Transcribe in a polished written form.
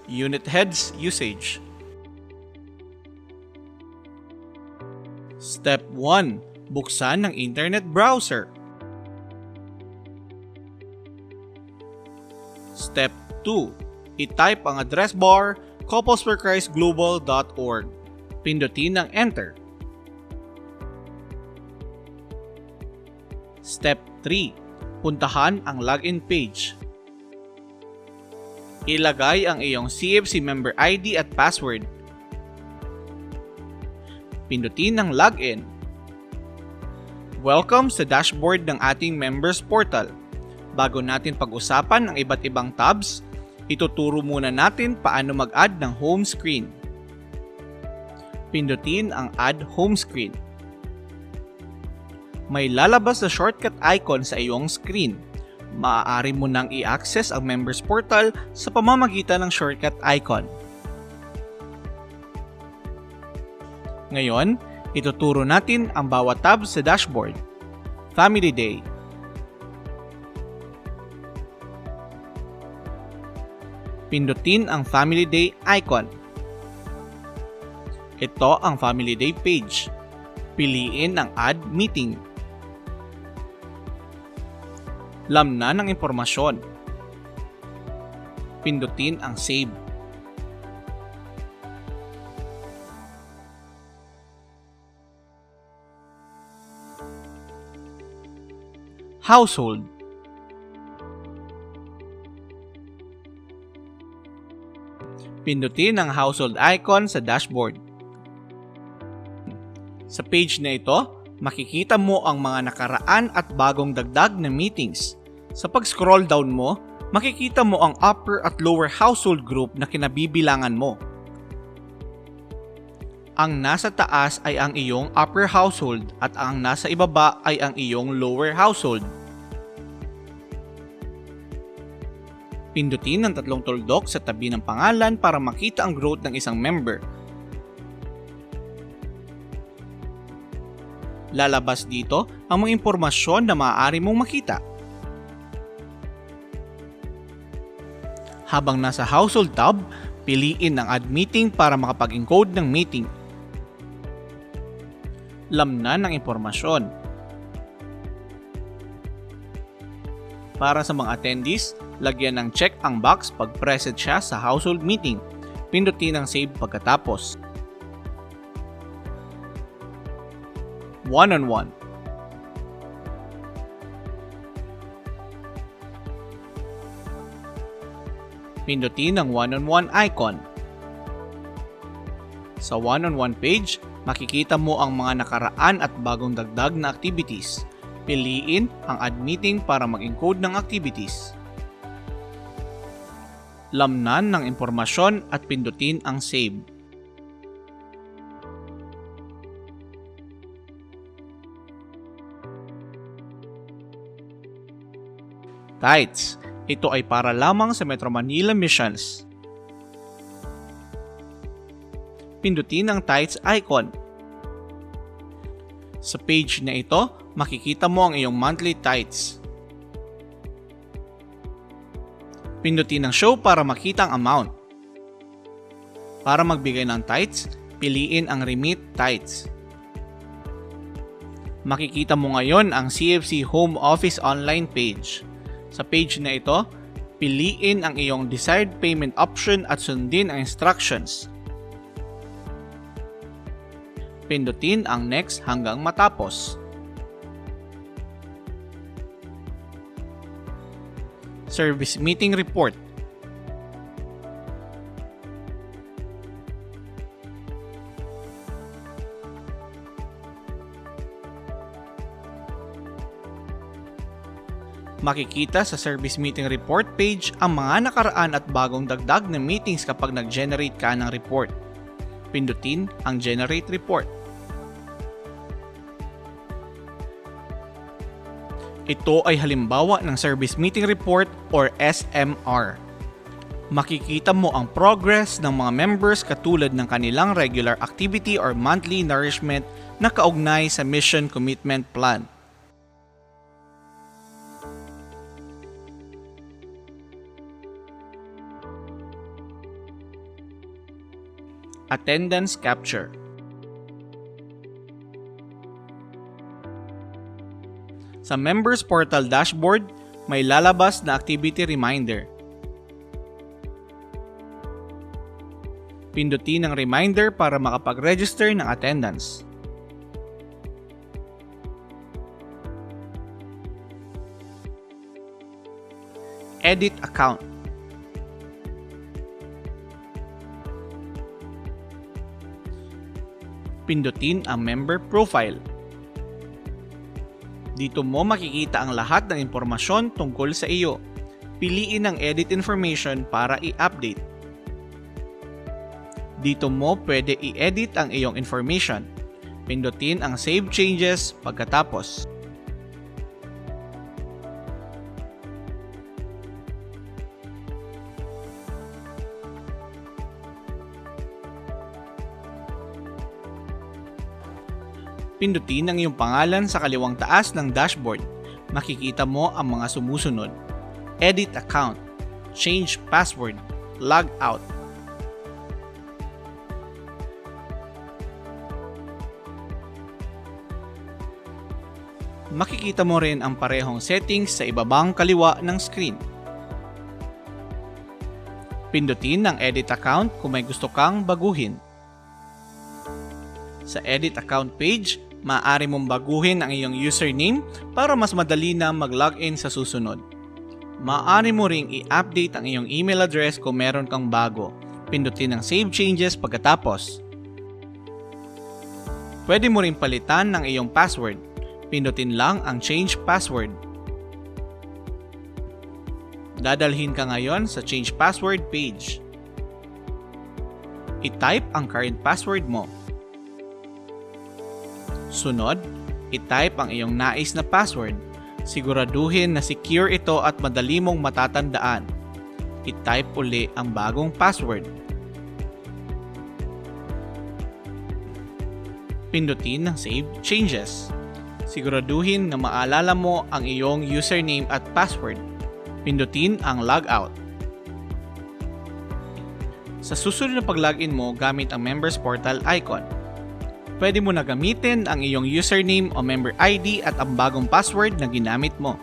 Unit Heads Usage. Step 1. Buksan ng internet browser. Step 2. I-type ang address bar couplesforchristglobal.org. Pindutin ang Enter. Step 3. Puntahan ang login page. Ilagay ang iyong CFC member ID at password. Pindutin ang Login. Welcome sa dashboard ng ating members portal. Bago natin pag-usapan ang iba't ibang tabs, ituturo muna natin paano mag-add ng home screen. Pindutin ang Add Home Screen. May lalabas na shortcut icon sa iyong screen. Maaari mo nang i-access ang members portal sa pamamagitan ng shortcut icon. Ngayon, ituturo natin ang bawat tab sa dashboard. Family Day. Pindutin ang Family Day icon. Ito ang Family Day page. Piliin ang Add Meeting. Lamnan ng impormasyon. Pindutin ang Save. Household. Pindutin ang household icon sa dashboard. Sa page na ito, makikita mo ang mga nakaraan at bagong dagdag na meetings. Sa pag-scroll down mo, makikita mo ang upper at lower household group na kinabibilangan mo. Ang nasa taas ay ang iyong upper household at ang nasa ibaba ay ang iyong lower household. Pindutin ang tatlong tuldok sa tabi ng pangalan para makita ang growth ng isang member. Lalabas dito ang mga impormasyon na maaari mong makita. Habang nasa Household tab, piliin ang Add Meeting para makapag-encode ng meeting. Lamnan ng impormasyon. Para sa mga attendees, lagyan ng check ang box pag present siya sa household meeting. Pindutin ang Save pagkatapos. One-on-one. Pindutin ang one-on-one icon. Sa one-on-one page, makikita mo ang mga nakaraan at bagong dagdag na activities. Piliin ang Add Meeting para mag-encode ng activities. Lamnan ng impormasyon at pindutin ang Save. Tights. Ito ay para lamang sa Metro Manila missions. Pindutin ang Tights icon. Sa page na ito, makikita mo ang iyong monthly tights. Pindutin ang Show para makita ang amount. Para magbigay ng tights, piliin ang Remit Tights. Makikita mo ngayon ang CFC Home Office online page. Sa page na ito, piliin ang iyong desired payment option at sundin ang instructions. Pindutin ang Next hanggang matapos. Service Meeting Report. Makikita sa Service Meeting Report page ang mga nakaraan at bagong dagdag na meetings kapag nag-generate ka ng report. Pindutin ang Generate Report. Ito ay halimbawa ng Service Meeting Report or SMR. Makikita mo ang progress ng mga members katulad ng kanilang regular activity or monthly nourishment na kaugnay sa Mission Commitment Plan. Attendance capture. Sa Members Portal dashboard, may lalabas na activity reminder. Pindutin ang reminder para makapag-register ng attendance. Edit account. Pindutin ang member profile. Dito mo makikita ang lahat ng impormasyon tungkol sa iyo. Piliin ang edit information para i-update. Dito mo pwede i-edit ang iyong information. Pindutin ang Save Changes pagkatapos. Pindutin ang iyong pangalan sa kaliwang taas ng dashboard. Makikita mo ang mga sumusunod. Edit account, change password, log out. Makikita mo rin ang parehong settings sa ibabang kaliwa ng screen. Pindutin ang edit account kung may gusto kang baguhin. Sa edit account page, maaari mong baguhin ang iyong username para mas madali na mag-login sa susunod. Maaari mo ring i-update ang iyong email address kung meron kang bago. Pindutin ang Save Changes pagkatapos. Pwede mo ring palitan ng iyong password. Pindutin lang ang Change Password. Dadalhin ka ngayon sa Change Password page. I-type ang current password mo. Sunod, i-type ang iyong nais na password. Siguraduhin na secure ito at madali mong matatandaan. I-type uli ang bagong password. Pindutin ang Save Changes. Siguraduhin na maalala mo ang iyong username at password. Pindutin ang Logout. Sa susunod na pag-login mo gamit ang Members Portal icon, pwede mo na gamitin ang iyong username o member ID at ang bagong password na ginamit mo.